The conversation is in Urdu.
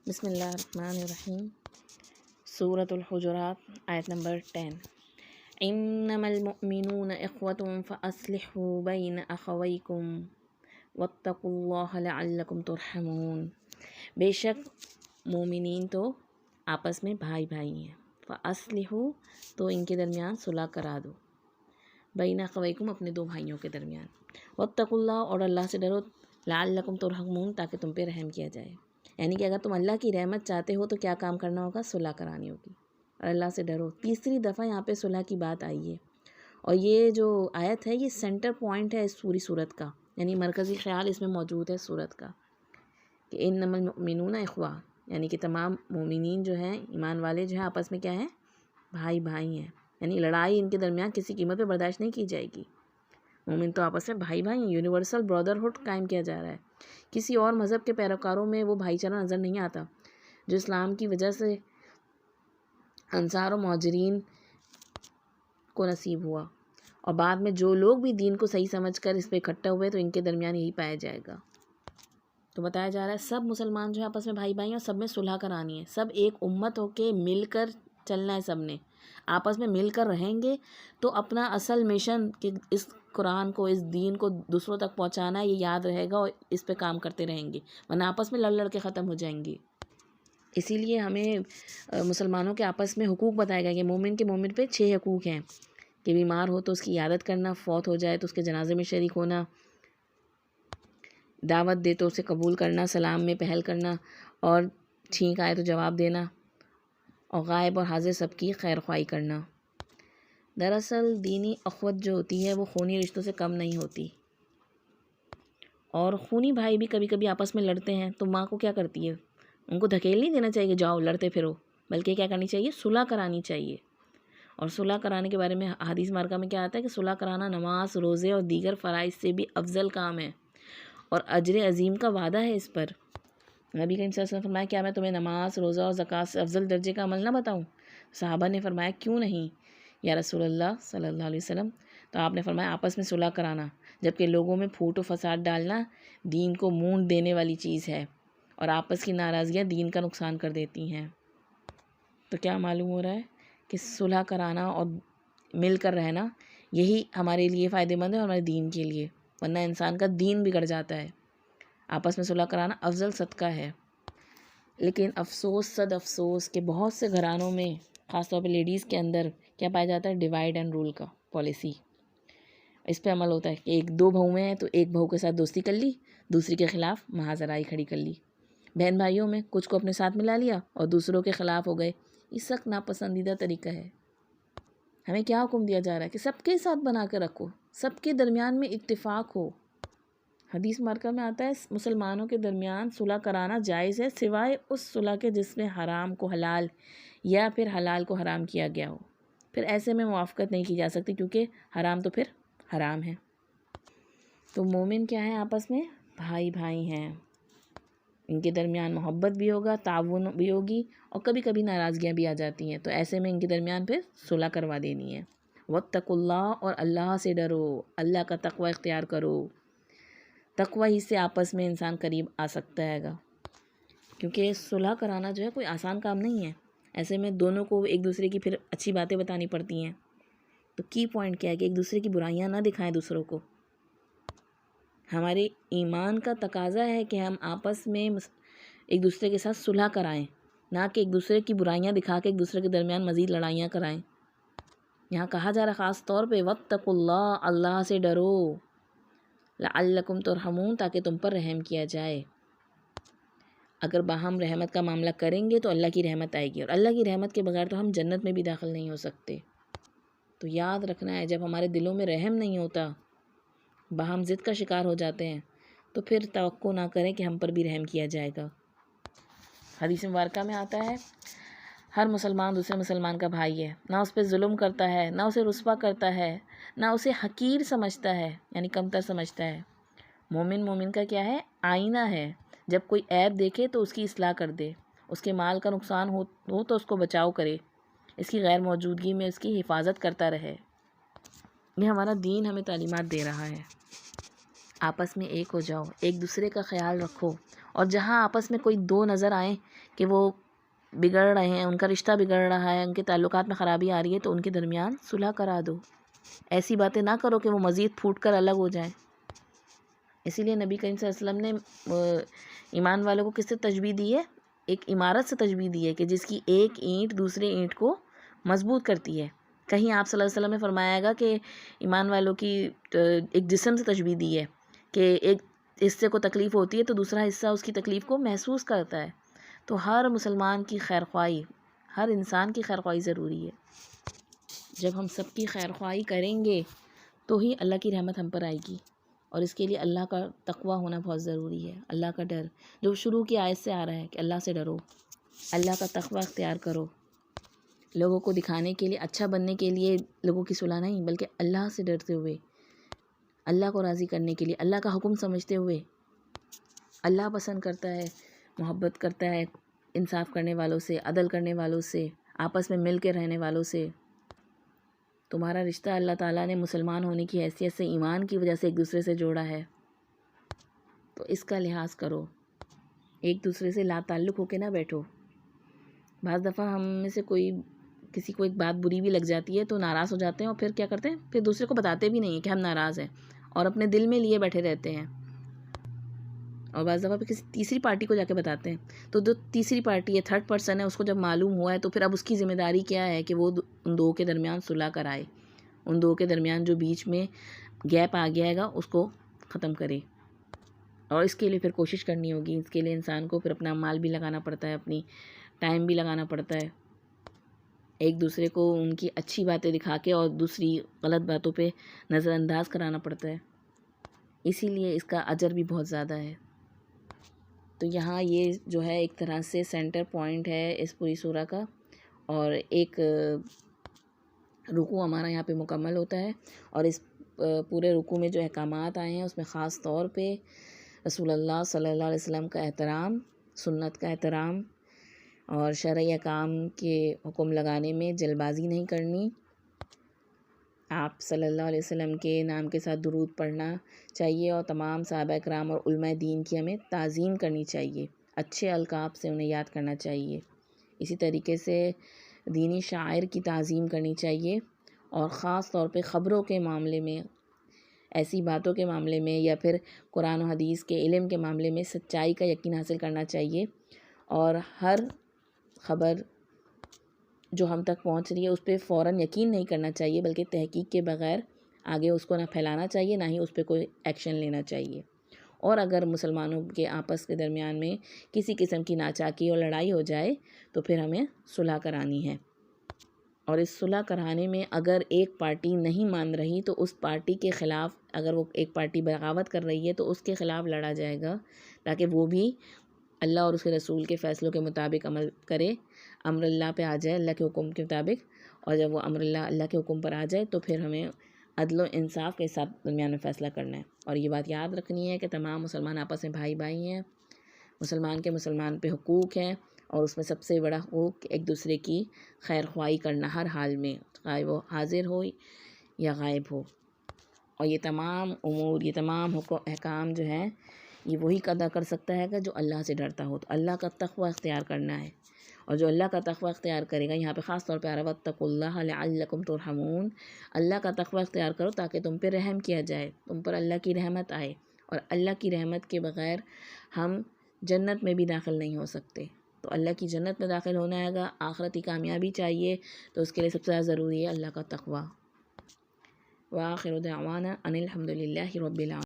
بسم اللہ الرحمن الرحیم۔ سورۃ الحجرات آیت نمبر 10۔ انما المؤمنون اخوۃ فاصلحوا بین اخویکم واتقوا اللہ لعلکم ترحمون۔ بے شک مومنین تو آپس میں بھائی بھائی ہیں، فاصلحوا تو ان کے درمیان صلح کرا دو، بین اخویکم اپنے دو بھائیوں کے درمیان، واتقوا اللہ اور اللہ سے ڈرو، لعلکم ترحمون تاکہ تم پہ رحم کیا جائے۔ یعنی کہ اگر تم اللہ کی رحمت چاہتے ہو تو کیا کام کرنا ہوگا؟ صلح کرانی ہوگی اور اللہ سے ڈرو۔ تیسری دفعہ یہاں پہ صلح کی بات آئی ہے، اور یہ جو آیت ہے یہ سینٹر پوائنٹ ہے اس پوری صورت کا، یعنی مرکزی خیال اس میں موجود ہے صورت کا کہ انما المؤمنون اخوہ، یعنی کہ تمام مومنین جو ہیں، ایمان والے جو ہیں، آپس میں کیا ہیں؟ بھائی بھائی ہیں، یعنی لڑائی ان کے درمیان کسی قیمت پہ برداشت نہیں کی جائے گی۔ مومن تو آپس میں بھائی بھائی ہیں، یونیورسل برادرہڈ قائم کیا جا رہا ہے۔ کسی اور مذہب کے پیروکاروں میں وہ بھائی چارہ نظر نہیں آتا جو اسلام کی وجہ سے انصار و مہاجرین کو نصیب ہوا، اور بعد میں جو لوگ بھی دین کو صحیح سمجھ کر اس پہ اکٹھا ہوئے تو ان کے درمیان یہی پایا جائے گا۔ تو بتایا جا رہا ہے سب مسلمان جو ہے آپس میں بھائی بھائی ہیں، اور سب میں صلح کرانی ہے، سب ایک امت ہو کے مل کر چلنا ہے، سب نے آپس میں مل کر رہیں گے تو اپنا اصل مشن کہ اس قرآن کو، اس دین کو دوسروں تک پہنچانا ہے، یہ یاد رہے گا اور اس پہ کام کرتے رہیں گے، ورنہ آپس میں لڑ لڑ کے ختم ہو جائیں گے۔ اسی لیے ہمیں مسلمانوں کے آپس میں حقوق بتائے گئے کہ مومن کے مومن پہ 6 حقوق ہیں کہ بیمار ہو تو اس کی عیادت کرنا، فوت ہو جائے تو اس کے جنازے میں شریک ہونا، دعوت دے تو اسے قبول کرنا، سلام میں پہل کرنا، اور چھینک آئے تو جواب دینا، اور غائب اور حاضر سب کی خیر خواہی کرنا۔ دراصل دینی اخوت جو ہوتی ہے وہ خونی رشتوں سے کم نہیں ہوتی، اور خونی بھائی بھی کبھی کبھی آپس میں لڑتے ہیں تو ماں کو کیا کرتی ہے؟ ان کو دھکیل نہیں دینا چاہیے کہ جاؤ لڑتے پھرو، بلکہ کیا کرنی چاہیے؟ صلح کرانی چاہیے۔ اور صلح کرانے کے بارے میں حدیث مبارکہ میں کیا آتا ہے کہ صلح کرانا نماز، روزے اور دیگر فرائض سے بھی افضل کام ہے، اور اجر عظیم کا وعدہ ہے اس پر۔ نبی کریم صلی اللہ علیہ وسلم نے فرمایا کیا میں تمہیں نماز، روزہ اور زکوٰۃ سے افضل درجے کا عمل نہ بتاؤں؟ صحابہ نے فرمایا کیوں نہیں یا رسول اللہ صلی اللہ علیہ وسلم؟ تو آپ نے فرمایا آپس میں صلح کرانا، جبکہ لوگوں میں پھوٹ و فساد ڈالنا دین کو مونڈ دینے والی چیز ہے، اور آپس کی ناراضگیاں دین کا نقصان کر دیتی ہیں۔ تو کیا معلوم ہو رہا ہے کہ صلح کرانا اور مل کر رہنا یہی ہمارے لیے فائدہ مند ہے، اور ہمارے دین کے لیے، ورنہ انسان کا دین بگڑ جاتا ہے۔ آپس میں صلح کرانا افضل صدقہ ہے، لیکن افسوس صد افسوس کہ بہت سے گھرانوں میں خاص طور پہ لیڈیز کے اندر کیا پایا جاتا ہے؟ ڈیوائڈ اینڈ رول کا پالیسی، اس پہ عمل ہوتا ہے کہ ایک دو بہو میں ہیں تو ایک بہو کے ساتھ دوستی کر لی، دوسری کے خلاف محاذرائی کھڑی کر لی، بہن بھائیوں میں کچھ کو اپنے ساتھ ملا لیا اور دوسروں کے خلاف ہو گئے۔ یہ سخت ناپسندیدہ طریقہ ہے۔ ہمیں کیا حکم دیا جا رہا ہے کہ سب کے ساتھ بنا کے رکھو، سب کے درمیان میں اتفاق ہو۔ حدیث مبارکہ میں آتا ہے مسلمانوں کے درمیان صلح کرانا جائز ہے سوائے اس صلح کے جس میں حرام کو حلال یا پھر حلال کو حرام کیا گیا ہو، پھر ایسے میں موافقت نہیں کی جا سکتی، کیونکہ حرام تو پھر حرام ہے۔ تو مومن کیا ہیں؟ آپس میں بھائی بھائی ہیں، ان کے درمیان محبت بھی ہوگا، تعاون بھی ہوگی، اور کبھی کبھی ناراضگیاں بھی آ جاتی ہیں، تو ایسے میں ان کے درمیان پھر صلح کروا دینی ہے۔ واتقوا اللہ، اور اللہ سے ڈرو، اللہ کا تقوی اختیار کرو۔ تقوی ہی سے آپس میں انسان قریب آ سکتا ہے گا، کیونکہ صلح کرانا جو ہے کوئی آسان کام نہیں ہے۔ ایسے میں دونوں کو ایک دوسرے کی پھر اچھی باتیں بتانی پڑتی ہیں، تو کی پوائنٹ کیا ہے کہ ایک دوسرے کی برائیاں نہ دکھائیں دوسروں کو۔ ہمارے ایمان کا تقاضا ہے کہ ہم آپس میں ایک دوسرے کے ساتھ صلح کرائیں، نہ کہ ایک دوسرے کی برائیاں دکھا کے ایک دوسرے کے درمیان مزید لڑائیاں کرائیں۔ یہاں کہا جا رہا خاص طور پہ واتقوا اللہ، اللہ سے ڈرو، لعلکم ترحمون تاکہ تم پر رحم کیا جائے۔ اگر باہم رحمت کا معاملہ کریں گے تو اللہ کی رحمت آئے گی، اور اللہ کی رحمت کے بغیر تو ہم جنت میں بھی داخل نہیں ہو سکتے۔ تو یاد رکھنا ہے جب ہمارے دلوں میں رحم نہیں ہوتا، باہم ضد کا شکار ہو جاتے ہیں، تو پھر توقع نہ کریں کہ ہم پر بھی رحم کیا جائے گا۔ حدیث مبارکہ میں آتا ہے ہر مسلمان دوسرے مسلمان کا بھائی ہے، نہ اس پہ ظلم کرتا ہے، نہ اسے رسوا کرتا ہے، نہ اسے حقیر سمجھتا ہے، یعنی کمتر سمجھتا ہے۔ مومن مومن کا کیا ہے؟ آئینہ ہے، جب کوئی عیب دیکھے تو اس کی اصلاح کر دے، اس کے مال کا نقصان ہو تو اس کو بچاؤ کرے، اس کی غیر موجودگی میں اس کی حفاظت کرتا رہے۔ یہ ہمارا دین ہمیں تعلیمات دے رہا ہے۔ آپس میں ایک ہو جاؤ، ایک دوسرے کا خیال رکھو، اور جہاں آپس میں کوئی دو نظر آئیں کہ وہ بگڑ رہے ہیں، ان کا رشتہ بگڑ رہا ہے، ان کے تعلقات میں خرابی آ رہی ہے، تو ان کے درمیان صلح کرا دو. ایسی باتیں نہ کرو کہ وہ مزید پھوٹ کر الگ ہو جائیں. اسی لیے نبی کریم صلی اللہ علیہ وسلم نے ایمان والوں کو کس سے تشبیہ دی ہے؟ ایک عمارت سے تشبیہ دی ہے کہ جس کی ایک اینٹ دوسرے اینٹ کو مضبوط کرتی ہے. کہیں آپ صلی اللہ علیہ وسلم نے فرمایا گا کہ ایمان والوں کی ایک جسم سے تشبیہ دی ہے کہ ایک حصے کو تکلیف ہوتی ہے تو دوسرا حصہ اس کی تکلیف کو محسوس کرتا ہے. تو ہر مسلمان کی خیر خواہی، ہر انسان کی خیر خواہی ضروری ہے. جب ہم سب کی خیر خواہی کریں گے تو ہی اللہ کی رحمت ہم پر آئے گی. اور اس کے لیے اللہ کا تقوی ہونا بہت ضروری ہے، اللہ کا ڈر، جو شروع کی آیت سے آ رہا ہے کہ اللہ سے ڈرو، اللہ کا تقوی اختیار کرو. لوگوں کو دکھانے کے لیے، اچھا بننے کے لیے لوگوں کی صلح نہیں، بلکہ اللہ سے ڈرتے ہوئے، اللہ کو راضی کرنے کے لیے، اللہ کا حکم سمجھتے ہوئے. اللہ پسند کرتا ہے، محبت کرتا ہے انصاف کرنے والوں سے، عدل کرنے والوں سے، آپس میں مل کے رہنے والوں سے. تمہارا رشتہ اللہ تعالیٰ نے مسلمان ہونے کی حیثیت سے، ایمان کی وجہ سے ایک دوسرے سے جوڑا ہے، تو اس کا لحاظ کرو. ایک دوسرے سے لا تعلق ہو کے نہ بیٹھو. بعض دفعہ ہم میں سے کسی کو ایک بات بری بھی لگ جاتی ہے تو ناراض ہو جاتے ہیں، اور پھر کیا کرتے ہیں، پھر دوسرے کو بتاتے بھی نہیں ہیں کہ ہم ناراض ہیں، اور اپنے دل میں لیے بیٹھے رہتے ہیں. اور بعض دفعہ پھر کسی تیسری پارٹی کو جا کے بتاتے ہیں، تو جو تیسری پارٹی ہے، تھرڈ پرسن ہے، اس کو جب معلوم ہوا ہے تو پھر اب اس کی ذمہ داری کیا ہے کہ وہ ان دو کے درمیان صلح کرائے، ان دو کے درمیان جو بیچ میں گیپ آ گیا ہے اس کو ختم کرے. اور اس کے لیے پھر کوشش کرنی ہوگی. اس کے لیے انسان کو پھر اپنا مال بھی لگانا پڑتا ہے، اپنی ٹائم بھی لگانا پڑتا ہے. ایک دوسرے کو ان کی اچھی باتیں دکھا کے اور دوسری غلط باتوں پہ نظر انداز کرانا پڑتا ہے. اسی لیے اس کا اجر بھی بہت زیادہ ہے. تو یہاں یہ جو ہے ایک طرح سے سینٹر پوائنٹ ہے اس پوری سورہ کا، اور ایک رکوع ہمارا یہاں پہ مکمل ہوتا ہے. اور اس پورے رکوع میں جو احکامات آئے ہیں اس میں خاص طور پہ رسول اللہ صلی اللہ علیہ وسلم کا احترام، سنت کا احترام، اور شرعی احکام کے حکم لگانے میں جلد بازی نہیں کرنی. آپ صلی اللہ علیہ وسلم کے نام کے ساتھ درود پڑھنا چاہیے، اور تمام صحابہ کرام اور علماء دین کی ہمیں تعظیم کرنی چاہیے، اچھے القاب سے انہیں یاد کرنا چاہیے. اسی طریقے سے دینی شاعر کی تعظیم کرنی چاہیے، اور خاص طور پہ خبروں کے معاملے میں، ایسی باتوں کے معاملے میں، یا پھر قرآن و حدیث کے علم کے معاملے میں سچائی کا یقین حاصل کرنا چاہیے. اور ہر خبر جو ہم تک پہنچ رہی ہے اس پہ فوراً یقین نہیں کرنا چاہیے، بلکہ تحقیق کے بغیر آگے اس کو نہ پھیلانا چاہیے، نہ ہی اس پہ کوئی ایکشن لینا چاہیے. اور اگر مسلمانوں کے آپس کے درمیان میں کسی قسم کی ناچاکی اور لڑائی ہو جائے تو پھر ہمیں صلح کرانی ہے. اور اس صلح کرانے میں اگر ایک پارٹی نہیں مان رہی تو اس پارٹی کے خلاف، اگر وہ ایک پارٹی بغاوت کر رہی ہے تو اس کے خلاف لڑا جائے گا، تاکہ وہ بھی اللہ اور اس کے رسول کے فیصلوں کے مطابق عمل کرے، امر اللہ پہ آ جائے، اللہ کے حکم کے مطابق. اور جب وہ امر اللہ کے حکم پر آ جائے تو پھر ہمیں عدل و انصاف کے ساتھ درمیان میں فیصلہ کرنا ہے. اور یہ بات یاد رکھنی ہے کہ تمام مسلمان آپس میں بھائی بھائی ہیں، مسلمان کے مسلمان پہ حقوق ہیں، اور اس میں سب سے بڑا حقوق ایک دوسرے کی خیر خواہی کرنا ہر حال میں، چاہے وہ حاضر ہو یا غائب ہو. اور یہ تمام امور، یہ تمام احکام جو ہیں، یہ وہی ادا کر سکتا ہے کہ جو اللہ سے ڈرتا ہو. تو اللہ کا تقوی اختیار کرنا ہے، اور جو اللہ کا تقوی اختیار کرے گا، یہاں پہ خاص طور پہ آ رہا ہے وَاتَّقُوا اللَّهَ لَعَلَّكُمْ تُرْحَمُونَ. اللہ کا تقوی اختیار کرو تاکہ تم پہ رحم کیا جائے، تم پر اللہ کی رحمت آئے. اور اللہ کی رحمت کے بغیر ہم جنت میں بھی داخل نہیں ہو سکتے. تو اللہ کی جنت میں داخل ہونا ہے گا، آخرتی کامیابی چاہیے، تو اس کے لیے سب سے زیادہ ضروری ہے اللہ کا تقوی. وآخر دعوانا ان الحمد للہ رب العالمین.